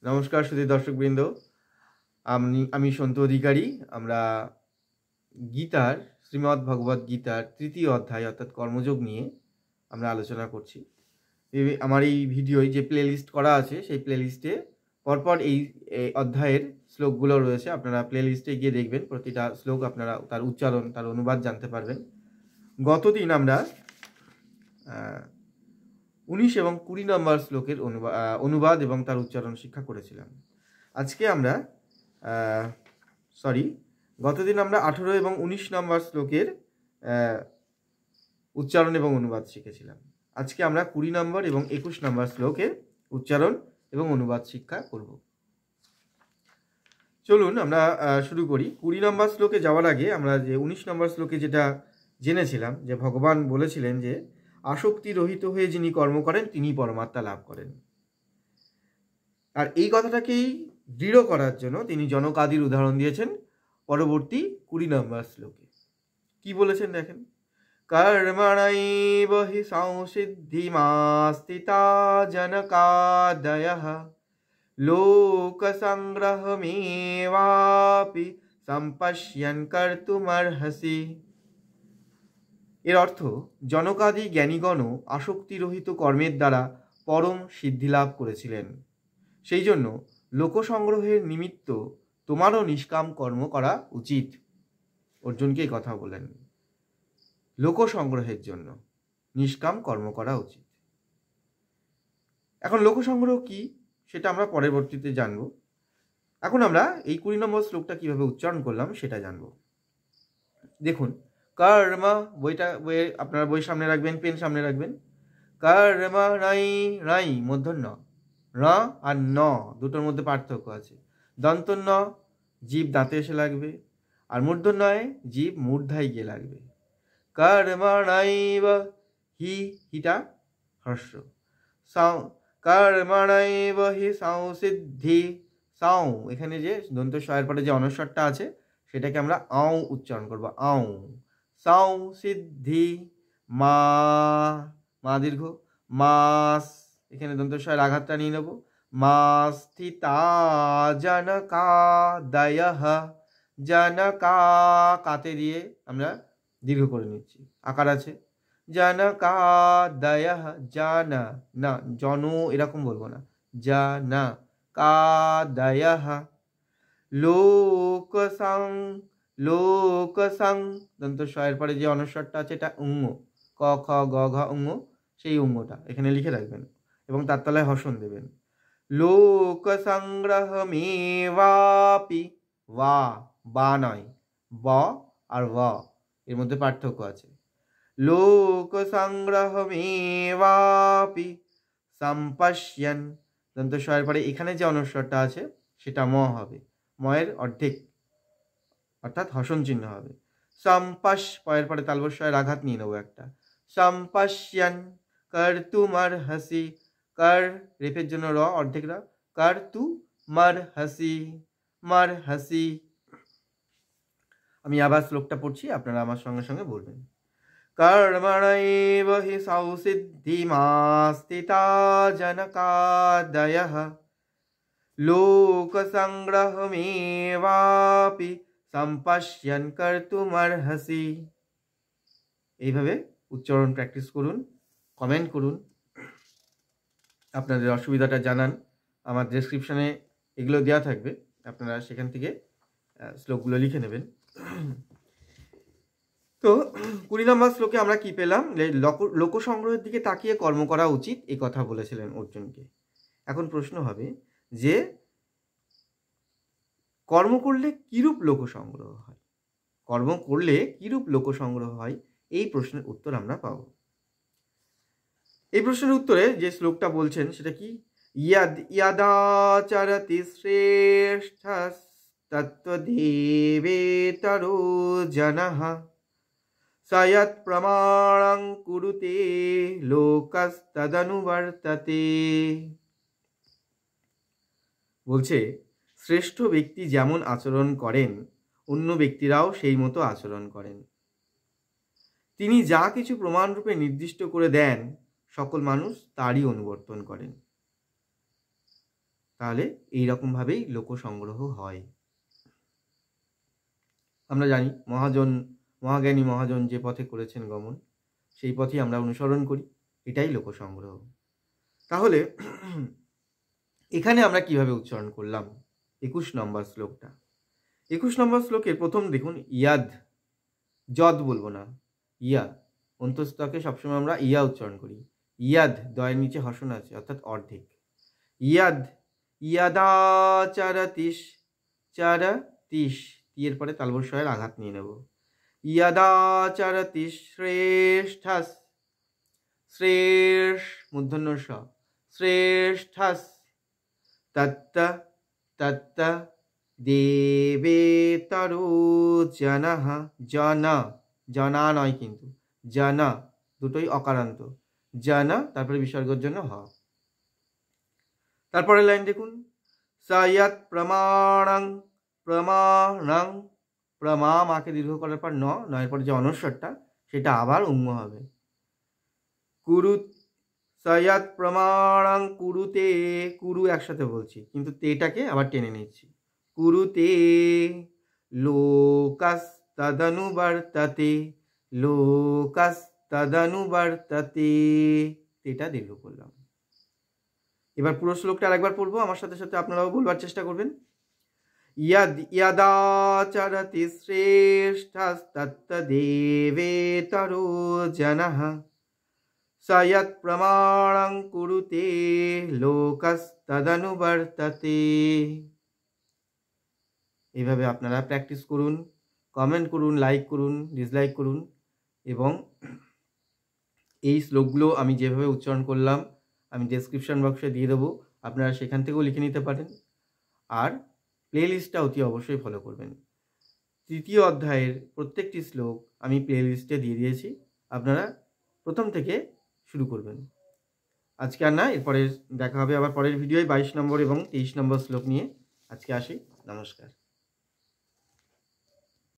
নমস্কার সুধী দর্শকবৃন্দ, আমি সন্তু অধিকারী। আমরা গীতার শ্রীমদ্ ভগবদ্ গীতার তৃতীয় অধ্যায় অর্থাৎ কর্মযোগ নিয়ে আমরা আলোচনা করছি। আমার এই ভিডিওয় যে প্লেলিস্ট করা আছে সেই প্লেলিস্টে পরপর এই অধ্যায়ের শ্লোকগুলো রয়েছে। আপনারা প্লেলিস্টে গিয়ে দেখবেন, প্রতিটা শ্লোক আপনারা তার উচ্চারণ, তার অনুবাদ জানতে পারবেন। গতদিন আমরা 19 এবং 20 নম্বর শ্লোকের অনুবাদ এবং তার উচ্চারণ শিক্ষা করেছিলাম। আজকে আমরা গতদিন আমরা 18 এবং 19 নম্বর শ্লোকের উচ্চারণ এবং অনুবাদ শিখেছিলাম। আজকে আমরা 20 নম্বর এবং 21 নম্বর শ্লোকের উচ্চারণ এবং অনুবাদ শিক্ষা করব। চলুন আমরা শুরু করি। 20 নম্বর শ্লোকে যাওয়ার আগে আমরা যে 19 নম্বর শ্লোকে যেটা জেনেছিলাম, যে ভগবান বলেছিলেন যে আসক্তি রহিত হয়ে যিনি কর্ম করেন তিনি পরমাত্মা লাভ করেন। আর এই কথাটাকেই দৃঢ় করার জন্য তিনি জনকাদির উদাহরণ দিয়েছেন পরবর্তী 20 নম্বর শ্লোকে। কি বলেছেন দেখেন, কর্মণৈব হি সংসিদ্ধিমাস্তিতা জনকাদয়ঃ লোকসংগ্রহমেবাপি সম্পশ্যন কর্তুমর্হসি। এর অর্থ, জনকাদি জ্ঞানীগণও আসক্তিরহিত কর্মের দ্বারা পরম সিদ্ধিলাভ করেছিলেন, সেই জন্য লোকসংগ্রহের নিমিত্ত তোমারও নিষ্কাম কর্ম করা উচিত। অর্জুনকে এই কথা বলেন, লোকসংগ্রহের জন্য নিষ্কাম কর্ম করা উচিত। এখন লোকসংগ্রহ কি সেটা আমরা পরবর্তীতে জানব। এখন আমরা এই 20 নম্বর শ্লোকটা কিভাবে উচ্চারণ করলাম সেটা জানব। দেখুন, কর্ম, আপনারা বই সামনে রাখবেন, পেন সামনে রাখবেন। কর্ম রাই, রাই মূর্ধন্য, র আর ন দুটোর মধ্যে পার্থক্য আছে। দন্ত ন জীব দাঁতে এসে লাগবে, আর মূর্ধন্যয় জীব মূর্ধায় গিয়ে লাগবে। কর্মণৈব হি, হিটা হর্ষ। কর্মণৈব হি সংসিদ্ধি, সাউ, এখানে যে দন্ত শয়ের পরে যে অনস্বরটা আছে সেটাকে আমরা আও উচ্চারণ করবো, আও। সংসিদ্ধি, মা, মা দীর্ঘ, মাস, এখানে দন্ত শয়ের আঘাতটা নিয়ে নেব। মাস্থিতা জনকাদয়ঃ, জনকা, কাতে দিয়ে আমরা দীর্ঘ করে নিচ্ছি, আকার আছে। জনকাদয়ঃ, জানা, না জন এরকম বলবো না, জনকাদয়ঃ লোকসং, লোকসং, দন্ত শয়ের পরে যে অনস্বরটা আছে এটা উঙ্গ, ক খ গ ঘ উঙ্গ, সেই উঙ্গটা এখানে লিখে রাখবেন এবং তার তলায় হসন দেবেন। লোকসংগ্রহমেবাপি, ওয়া, বা নয়, ব আর ব এর মধ্যে পার্থক্য আছে। লোকসংগ্রহমেবাপি সম্পশ্যন, দন্ত শয়ের পরে এখানে যে অনস্বরটা আছে সেটা ম হবে, ময়ের অর্ধেক অর্থাৎ হসন চিহ্ন হবে। সম্পশ, পয়ের পরে তালবস্যের আঘাত নিয়ে নেবো একটা। সম্পশ্যন কর্তুমর্হসি, কর রেফের জন্য র, অর্ধেক র, কর্তুমর্হসি, মর্হসি। আমি আবার শ্লোকটা পড়ছি, আপনারা আমার সঙ্গে সঙ্গে বলবেন। কর্মণৈব হি সংসিদ্ধিমাস্তিতা জনকাদয়ঃ লোকসংগ্রহমেবাপি সম্পশ্যন কর্তুমর্হসি। এইভাবে উচ্চারণ প্র্যাকটিস করুন, কমেন্ট করুন, আপনাদের অসুবিধাটা জানান। আমার ডেসক্রিপশনে এগুলো দেওয়া থাকবে, আপনারা সেখান থেকে শ্লোকগুলো লিখে নেবেন। তো 20 নম্বর শ্লোকে আমরা কি পেলাম, লোকসংগ্রহের দিকে তাকিয়ে কর্ম করা উচিত, এই কথা বলেছিলেন অর্জুনকে। এখন প্রশ্ন হবে যে কর্ম করলে কিরূপ লোকসংগ্রহ হয়, কর্ম করলে কিরূপ লোকসংগ্রহ হয়, এই প্রশ্নের উত্তর আমরা পাব। এই প্রশ্নের উত্তরে যে শ্লোকটা বলছেন সেটা কি, ইয়াদাচরতি শ্রেষ্ঠস্তত্ত্বদেবেতরো জনঃ সয়ৎ প্রমাণং কুরুতে লোকস্তদনুবর্ততে। বলছে, শ্রেষ্ঠ ব্যক্তি যেমন আচরণ করেন অন্য ব্যক্তিরাও সেই মতো আচরণ করেন। তিনি যা কিছু প্রমাণরূপে নির্দিষ্ট করে দেন সকল মানুষ তারই অনুবর্তন করেন। তাহলে এই রকমভাবেই লোকসংগ্রহ হয়। আমরা জানি মহাজ্ঞানী মহাজন যে পথে করেছেন গমন, সেই পথেই আমরা অনুসরণ করি, এটাই লোকসংগ্রহ। তাহলে এখানে আমরা কিভাবে উচ্চারণ করলাম 21 নম্বর শ্লোকটা। 21 নম্বর শ্লোকের প্রথম দেখুন ইয়াদ, যদ বলবো না, ইয়া, অন্তস্তকে সবসময় আমরা ইয়া উচ্চারণ করি। ইয়াদ, দয়ের নিচে হসন আছে অর্থাৎ অর্ধেক। ইয়াদ, ইয়াদাচারতিস, চারতিস, এর পরে তালবস্বরের আঘাত নিয়ে নেব। ইয়াদাচারতিস শ্রেষ্ঠাস, শ্রেষ মূর্ধন্য স, শ্রেষ্ঠাস তত্ত তত্ত দেবেতরো জনঃ, জনা, জনা নয় কিন্তু, জনা দুটোই অকারান্ত, জনা তারপরে বিসর্গের জন্য হ। তারপরে লাইন দেখুন সায়াত প্রমাণং, প্রমাণং, প্রমা মাকে দীর্ঘ করার পর নয়ের পরে যে অনস্বরটা সেটা আবার উম্ম হবে। কুরু, সায়াত প্রমাণং কুরুতে, কুরু একসাথে বলছি কিন্তু তেটাকে আবার টেনে নিচ্ছি। কুরুতে লোকাস তদনুবর্ততে, লোকাস তদনুবর্ততে, এটা দীর্ঘ করলাম। এবার পুরো শ্লোকটা আরেকবার পড়বো, আমার সাথে সাথে আপনারাও বলবার চেষ্টা করবেন। ইয়াদাচরতি শ্রেষ্ঠাস্তত্ত দেবেতরো জনঃ, সায়াত প্রমাণং কুরুতে লোকস্তদনুবর্ততে। এইভাবে আপনারা প্র্যাকটিস করুন, কমেন্ট করুন, লাইক করুন, ডিসলাইক করুন, এবং এই শ্লোকগুলো আমি যেভাবে উচ্চারণ করলাম আমি ডেসক্রিপশন বক্সে দিয়ে দেবো, আপনারা সেখান থেকেও লিখে নিতে পারেন। আর প্লেলিস্টটা অতি অবশ্যই ফলো করবেন। 3য় অধ্যায়ের প্রত্যেকটি শ্লোক আমি প্লেলিস্টে দিয়ে দিয়েছি, আপনারা প্রথম থেকে শুরু করবেন। আজকে আর না, এরপরে দেখা হবে আবার পরের ভিডিওয় 22 নম্বর এবং 23 নম্বর শ্লোক নিয়ে। আজকে আসি, নমস্কার।